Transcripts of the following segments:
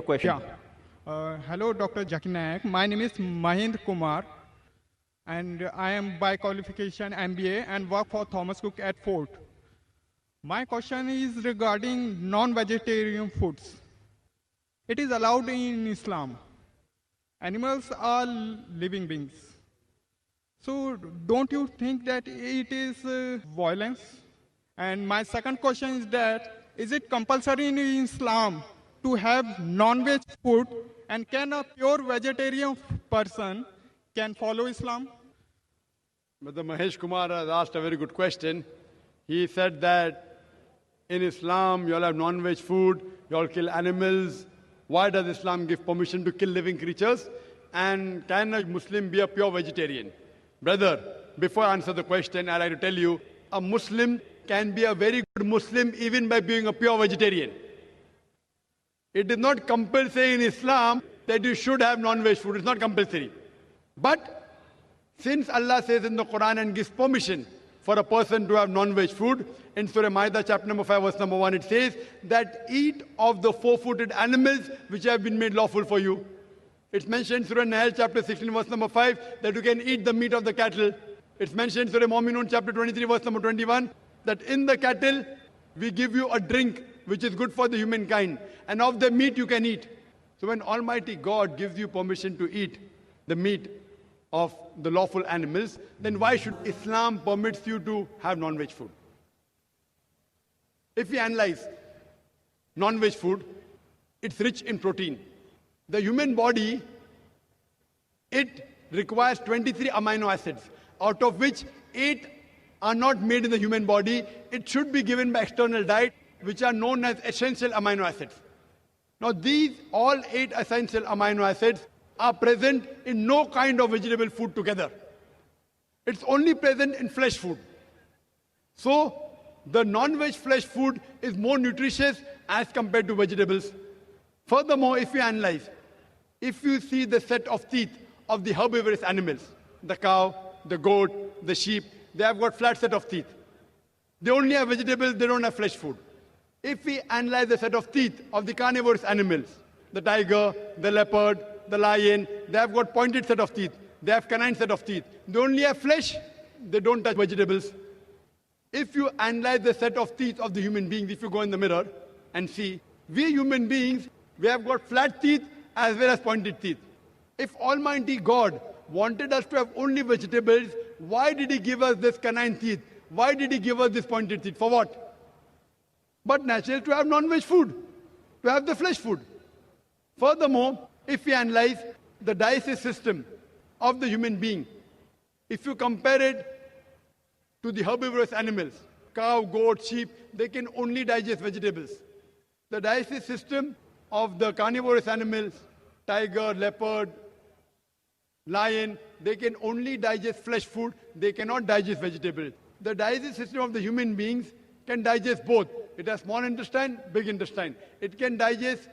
Question. Yeah. Hello, Dr. Jaki Nayak. My name is Mahind Kumar, and I am by qualification MBA and work for Thomas Cook at Fort. My question is regarding non-vegetarian foods. It is allowed in Islam. Animals are living beings. So don't you think that it is violence? And my second question is that is it compulsory in Islam to have non-veg food, and can a pure vegetarian person can follow Islam? Mr. Mahesh Kumar has asked a very good question. He said that in Islam you all have non-veg food, you all kill animals. Why does Islam give permission to kill living creatures? And can a Muslim be a pure vegetarian? Brother, before I answer the question, I'd like to tell you, a Muslim can be a very good Muslim even by being a pure vegetarian. It is not compulsory in Islam that you should have non-veg food. It's not compulsory. But since Allah says in the Quran and gives permission for a person to have non-veg food, in Surah Ma'idah chapter number 5 verse number 1 it says that eat of the four-footed animals which have been made lawful for you. It's mentioned in Surah Nahl chapter 16 verse number 5 that you can eat the meat of the cattle. It's mentioned in Surah Mu'minun chapter 23 verse number 21 that in the cattle we give you a drink which is good for the humankind, and of the meat you can eat. So when Almighty God gives you permission to eat the meat of the lawful animals, then why should Islam permits you to have non-veg food? If we analyze non-veg food, it's rich in protein. The human body, it requires 23 amino acids, out of which 8 are not made in the human body. It should be given by external diet, which are known as essential amino acids. Now these all 8 essential amino acids are present in no kind of vegetable food together. It's only present in flesh food. So the non-veg flesh food is more nutritious as compared to vegetables. Furthermore, if you analyze, if you see the set of teeth of the herbivorous animals, the cow, the goat, the sheep, they have got flat set of teeth. They only have vegetables, they don't have flesh food. If we analyze the set of teeth of the carnivorous animals, the tiger, the leopard, the lion, they have got pointed set of teeth. They have canine set of teeth. They only have flesh, they don't touch vegetables. If you analyze the set of teeth of the human beings, if you go in the mirror and see, we human beings, we have got flat teeth as well as pointed teeth. If Almighty God wanted us to have only vegetables, why did He give us this canine teeth? Why did He give us this pointed teeth? For what? But naturally to have non-veg food, to have the flesh food. Furthermore, if we analyze the digestive system of the human being, if you compare it to the herbivorous animals, cow, goat, sheep, they can only digest vegetables. The digestive system of the carnivorous animals, tiger, leopard, lion, they can only digest flesh food, they cannot digest vegetables. The digestive system of the human beings can digest both. It has small intestine, big intestine. It can digest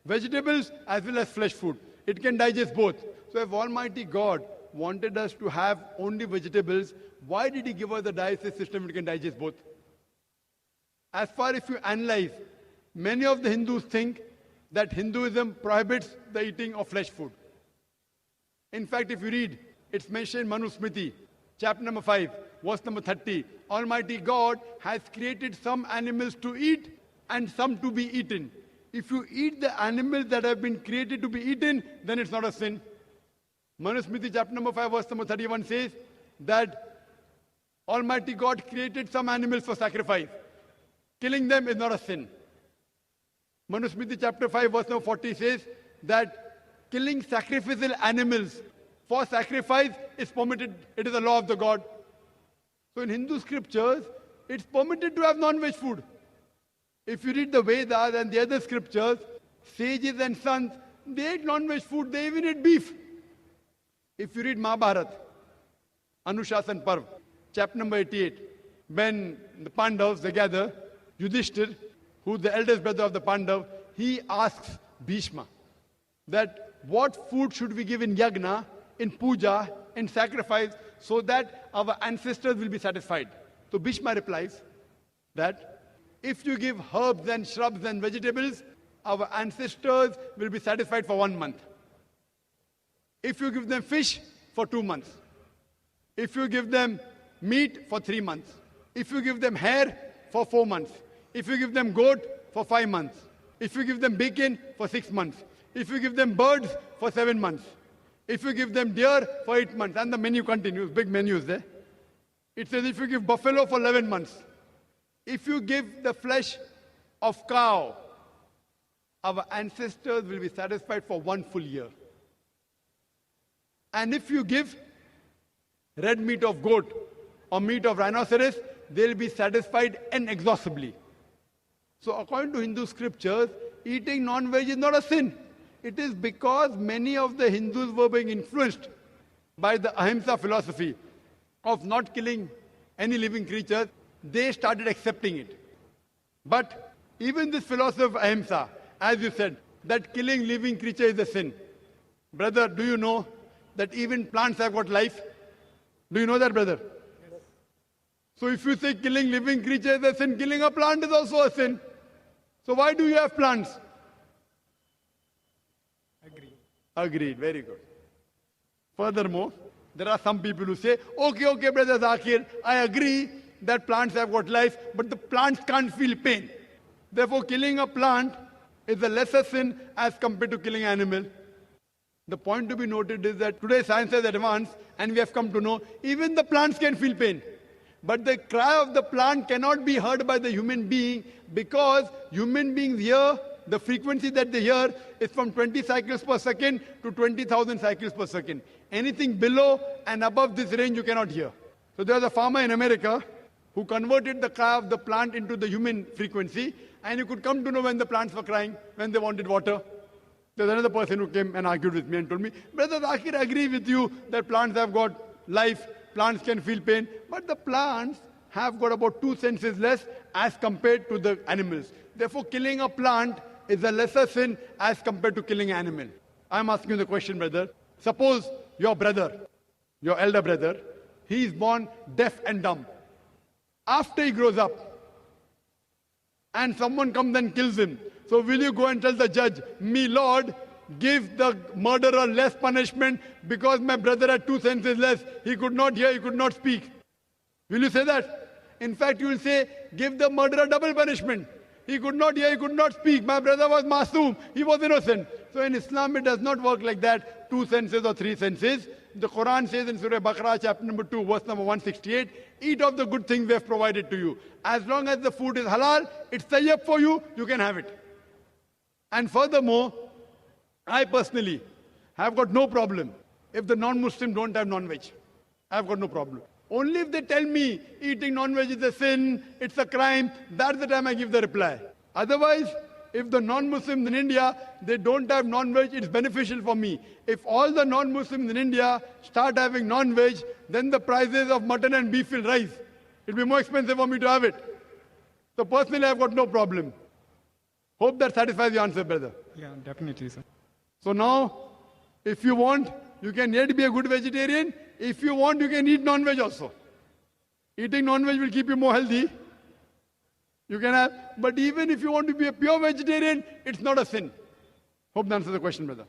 vegetables as well as flesh food. It can digest both. So if Almighty God wanted us to have only vegetables, why did He give us the digestive system which can digest both? As far as you analyze, many of the Hindus think that Hinduism prohibits the eating of flesh food. In fact, if you read, it's mentioned in Manu Smriti, chapter number 5, verse number 30. Almighty God has created some animals to eat and some to be eaten. If you eat the animals that have been created to be eaten, then it's not a sin. Manu Smriti, chapter number 5, verse number 31 says that Almighty God created some animals for sacrifice. Killing them is not a sin. Manu Smriti, chapter 5, verse number 40 says that killing sacrificial animals for sacrifice is permitted. It is a law of the God. So in Hindu scriptures, it's permitted to have non-veg food. If you read the Vedas and the other scriptures, sages and sons, they ate non-veg food, they even ate beef. If you read Mahabharata, Anushasan Parv, chapter number 88, when the Pandavas, they gather, Yudhishthir, who's the eldest brother of the Pandav, he asks Bhishma that what food should we give in yagna, in puja, in sacrifice, so that our ancestors will be satisfied. So Bhishma replies that if you give herbs and shrubs and vegetables, our ancestors will be satisfied for 1 month. If you give them fish for 2 months, if you give them meat for 3 months, if you give them hair for 4 months, if you give them goat for 5 months, if you give them bacon for 6 months, if you give them birds for 7 months, if you give them deer for 8 months, and the menu continues, big menus there. It says if you give buffalo for 11 months, if you give the flesh of cow, our ancestors will be satisfied for 1 full year. And if you give red meat of goat or meat of rhinoceros, they'll be satisfied inexhaustibly. So according to Hindu scriptures, eating non-veg is not a sin. It is because many of the Hindus were being influenced by the Ahimsa philosophy of not killing any living creatures, they started accepting it. But even this philosophy of Ahimsa, as you said, that killing living creature is a sin. Brother, do you know that even plants have got life? Do you know that, brother? Yes. So if you say killing living creature is a sin, killing a plant is also a sin. So why do you have plants? Agreed. Very good. Furthermore, there are some people who say, okay, brother Zakir, I agree that plants have got life, but the plants can't feel pain. Therefore, killing a plant is a lesser sin as compared to killing an animal. The point to be noted is that today science has advanced and we have come to know even the plants can feel pain. But the cry of the plant cannot be heard by the human being because human beings hear the frequency that they hear is from 20 cycles per second to 20,000 cycles per second. Anything below and above this range you cannot hear. So there was a farmer in America who converted the cry of the plant into the human frequency, and you could come to know when the plants were crying, when they wanted water. There's another person who came and argued with me and told me, Brother Zakir, I agree with you that plants have got life, plants can feel pain, but the plants have got about 2 senses less as compared to the animals. Therefore, killing a plant is a lesser sin as compared to killing an animal. I'm asking you the question, brother. Suppose your brother, your elder brother, he is born deaf and dumb. After he grows up, and someone comes and kills him, so will you go and tell the judge, me Lord, give the murderer less punishment because my brother had 2 senses less, he could not hear, he could not speak? Will you say that? In fact, you will say, give the murderer double punishment. He could not hear, he could not speak. My brother was masoom, he was innocent. So in Islam, it does not work like that, 2 senses or 3 senses. The Quran says in Surah Baqarah, chapter number 2, verse number 168, eat of the good things we have provided to you. As long as the food is halal, it's tayyib for you, you can have it. And furthermore, I personally have got no problem if the non-Muslims don't have non-veg. I've got no problem. Only if they tell me eating non-veg is a sin, it's a crime, that's the time I give the reply. Otherwise, if the non-Muslims in India, they don't have non-veg, it's beneficial for me. If all the non-Muslims in India start having non-veg, then the prices of mutton and beef will rise. It'll be more expensive for me to have it. So personally, I've got no problem. Hope that satisfies the answer, brother. Yeah, definitely, sir. So now, if you want, you can yet be a good vegetarian. If you want, you can eat non-veg also. Eating non-veg will keep you more healthy. You can have, but even if you want to be a pure vegetarian, it's not a sin. Hope that answers the question, brother.